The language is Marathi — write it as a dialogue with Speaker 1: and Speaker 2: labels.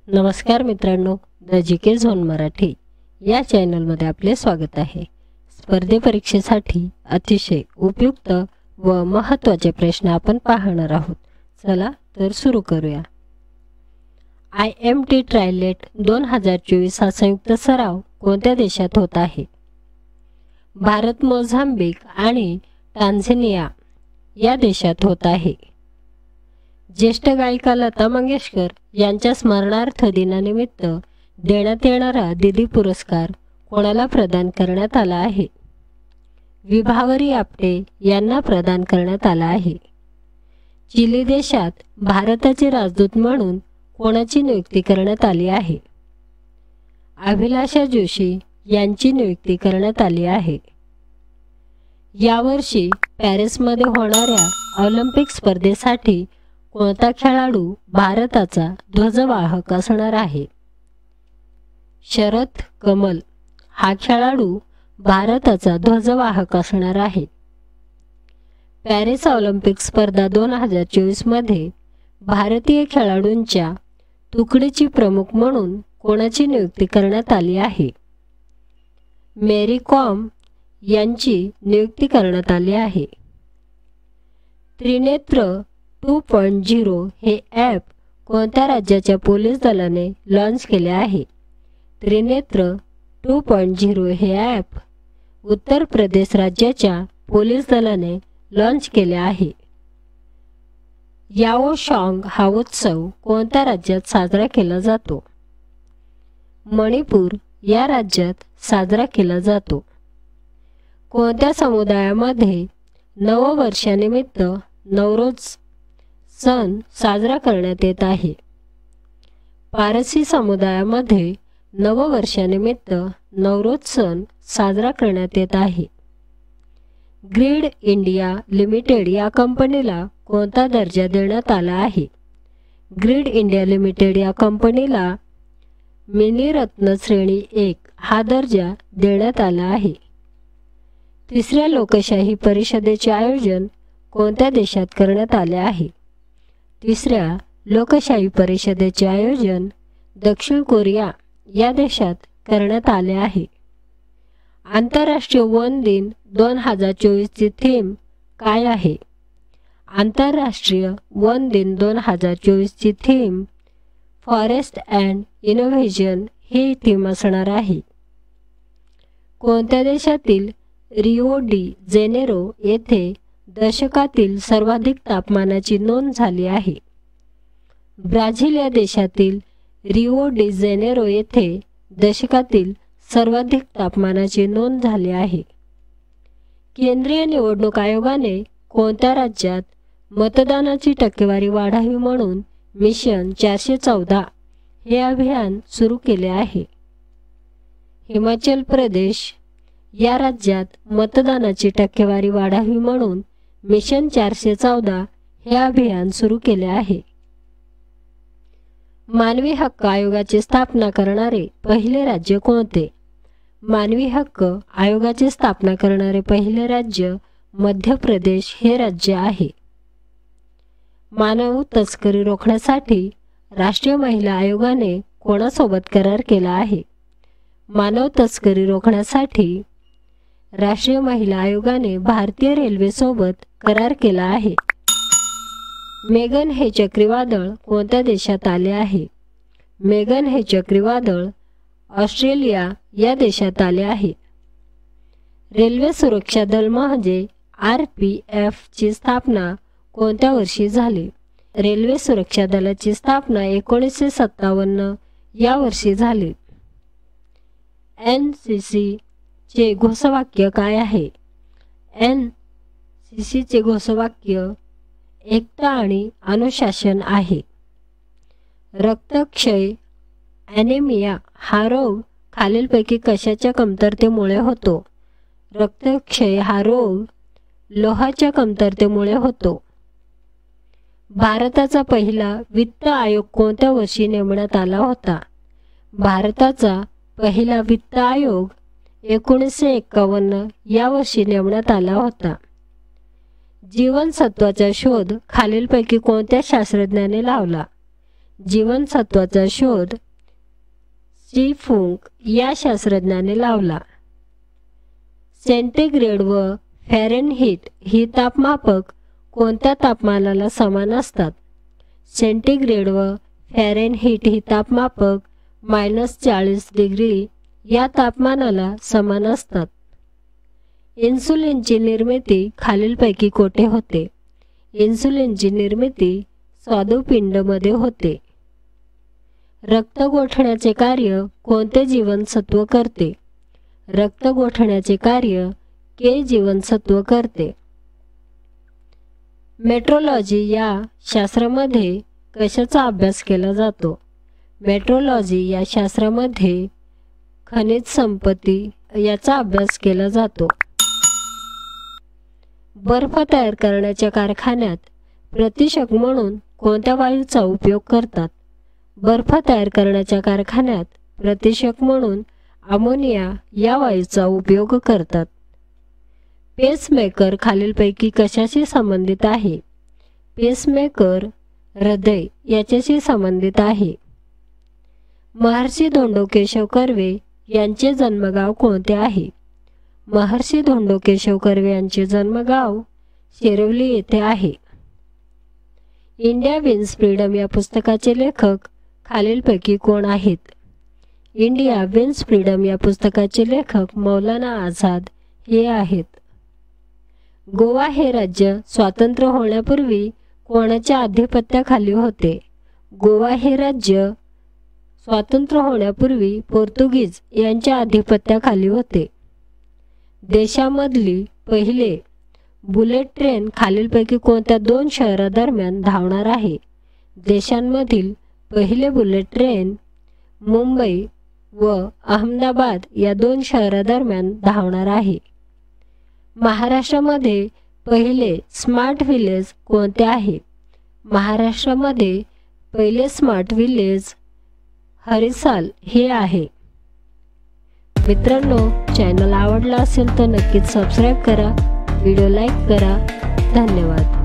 Speaker 1: नमस्कार मित्रांनो, द जीके झोन मराठी या चॅनलमध्ये आपले स्वागत आहे। स्पर्धे परीक्षेसाठी अतिशय उपयुक्त व महत्त्वाचे प्रश्न आपण पाहणार आहोत। चला तर सुरू करूया। IMT ट्रायलेट 2024 हा संयुक्त सराव कोणत्या देशात होत आहे? भारत, मोझाम्बिक आणि टांझानिया या देशात होत आहे। ज्येष्ठ गायिका लता मंगेशकर यांच्या स्मरणार्थ दिनानिमित्त देण्यात येणारा दीदी पुरस्कार कोणाला प्रदान करण्यात आला आहे? विभावरी आपटे यांना प्रदान करण्यात आला आहे। चिली देशात भारताचे राजदूत म्हणून कोणाची नियुक्ती करण्यात आली आहे? अभिलाषा जोशी यांची नियुक्ती करण्यात आली आहे। यावर्षी पॅरिसमध्ये होणाऱ्या ऑलिम्पिक स्पर्धेसाठी कोणता खेळाडू भारताचा ध्वजवाहक असणार आहे? शरथ कमल हा खेळाडू भारताचा ध्वजवाहक असणार आहे। पॅरिस ऑलिम्पिक स्पर्धा 2024 मध्ये भारतीय खेळाडूंच्या तुकडीची प्रमुख म्हणून कोणाची नियुक्ती करण्यात आली आहे? मेरी कॉम यांची नियुक्ती करण्यात आली आहे। त्रिनेत्र 2.0 हे ॲप कोणत्या राज्याच्या पोलीस दलाने लॉन्च केले आहे? त्रिनेत्र 2.0 हे ॲप उत्तर प्रदेश राज्याच्या पोलीस दलाने लॉन्च केले आहे। याओशांग हा उत्सव कोणत्या राज्यात साजरा केला जातो? मणिपूर या राज्यात साजरा केला जातो। कोणत्या समुदायामध्ये नववर्षानिमित्त नवरोज सण साजरा करण्यात येत आहे? पारसी समुदायामध्ये नववर्षानिमित्त नवरोज सण साजरा करण्यात येत आहे। ग्रीड इंडिया लिमिटेड या कंपनीला कोणता दर्जा देण्यात आला आहे? ग्रीड इंडिया लिमिटेड या कंपनीला मिनीरत्न श्रेणी 1 हा दर्जा देण्यात आला आहे। तिसऱ्या लोकशाही परिषदेचे आयोजन कोणत्या देशात करण्यात आले आहे? तिसऱ्या लोकशाही परिषदेचे आयोजन दक्षिण कोरिया या देशात करण्यात आले आहे। आंतरराष्ट्रीय वन दिन 2024 ची थीम काय आहे? आंतरराष्ट्रीय वन दिन 2024 ची theme forest and innovation he theme असणार आहे। कोणत्या देशातील रिओ डी जेनेरो येथे दशकातील सर्वाधिक तापमानाची नोंद झाली आहे? ब्राझील या देशातील रिओ डी जेनेरो येथे दशकातील सर्वाधिक तापमानाची नोंद झाली आहे। केंद्रीय निवडणूक आयोगाने कोणत्या राज्यात मतदानाची टक्केवारी वाढावी म्हणून मिशन 414 हे अभियान सुरू केले आहे? हिमाचल प्रदेश या राज्यात मतदानाची टक्केवारी वाढावी म्हणून मिशन 414 हे अभियान सुरू केले आहे। मानवी हक्क आयोगाची स्थापना करणारे पहिले राज्य कोणते? मानवी हक्क आयोगाची स्थापना करणारे पहिले राज्य मध्य प्रदेश हे राज्य आहे। मानव तस्करी रोखण्यासाठी राष्ट्रीय महिला आयोगाने कोणासोबत करार केला आहे? मानव तस्करी रोखण्यासाठी राष्ट्रीय महिला आयोगाने भारतीय रेल्वे सोबत करार केला आहे। मेगन हे चक्रीवादळ कोणत्या देशात आले आहे? मेगन हे चक्रीवादळ ऑस्ट्रेलिया या देशात आले आहे। रेल्वे सुरक्षा दल म्हणजे RPF ची स्थापना कोणत्या वर्षी झाली? रेल्वे सुरक्षा दलाची स्थापना 1957 या वर्षी झाली। NCC चे घोषवाक्य काय आहे? NCC चे घोषवाक्य एकता आणि अनुशासन आहे। रक्तक्षय ॲनेमिया हा रोग खालीलपैकी कशाच्या कमतरतेमुळे होतो? रक्तक्षय हा रोग लोहाच्या कमतरतेमुळे होतो। भारताचा पहिला वित्त आयोग कोणत्या वर्षी नेमण्यात आला होता? भारताचा पहिला वित्त आयोग 1951 या वर्षी नेमण्यात आला होता। जीवनसत्वाचा शोध खालीलपैकी कोणत्या शास्त्रज्ञाने लावला? जीवनसत्वाचा शोध ची फुंक या शास्त्रज्ञाने लावला। सेंटीग्रेड व फॅरेनहीट ही तापमापक कोणत्या तापमानाला समान असतात? सेंटीग्रेड व फॅरेनहीट ही तापमापक -40 डिग्री या तापमानाला समान असतात। इन्सुलिनची निर्मिती खालीलपैकी कोठे होते? इन्सुलिनची निर्मिती स्वादुपिंडमध्ये होते। रक्त गोठण्याचे कार्य कोणते जीवनसत्व करते? रक्त गोठण्याचे कार्य के जीवनसत्व करते। मेट्रोलॉजी या शास्त्रामध्ये कशाचा अभ्यास केला जातो? मेट्रोलॉजी या शास्त्रामध्ये खनिज संपत्ती याचा अभ्यास केला जातो। बर्फ तयार करण्याच्या कारखान्यात प्रतिशक म्हणून कोणत्या वायूचा उपयोग करतात? बर्फ तयार करण्याच्या कारखान्यात प्रतिशक म्हणून अमोनिया या वायूचा उपयोग करतात। पेसमेकर खालीलपैकी कशाशी संबंधित आहे? पेसमेकर हृदय याच्याशी संबंधित आहे। महर्षी धोंडो केशव कर्वे यांचे जन्मगाव कोणते आहे? महर्षी धोंडो केशव कर्वे यांचे जन्मगाव शिरवली येथे आहे। इंडिया विन्स फ्रीडम या पुस्तकाचे लेखक खालीलपैकी कोण आहेत? इंडिया विन्स फ्रीडम या पुस्तकाचे लेखक मौलाना आझाद हे आहेत। गोवा हे राज्य स्वातंत्र्य होण्यापूर्वी कोणाच्या अधिपत्याखाली होते? गोवा हे राज्य स्वातंत्र्य होण्यापूर्वी पोर्तुगीज यांच्या अधिपत्याखाली होते। देशामधली पहिले बुलेट ट्रेन खालीलपैकी कोणत्या 2 शहरादरम्यान धावणार आहे? देशांमधील पहिले बुलेट ट्रेन मुंबई व अहमदाबाद या 2 शहरादरम्यान धावणार आहे। महाराष्ट्रामध्ये पहिले स्मार्ट विलेज कोणते आहे? महाराष्ट्रामध्ये पहिले स्मार्ट विलेज हरिसाल हे आहे। मित्रांनो, चॅनल आवडला असेल तर नक्कीच सबस्क्राईब करा, व्हिडिओ लाईक करा। धन्यवाद।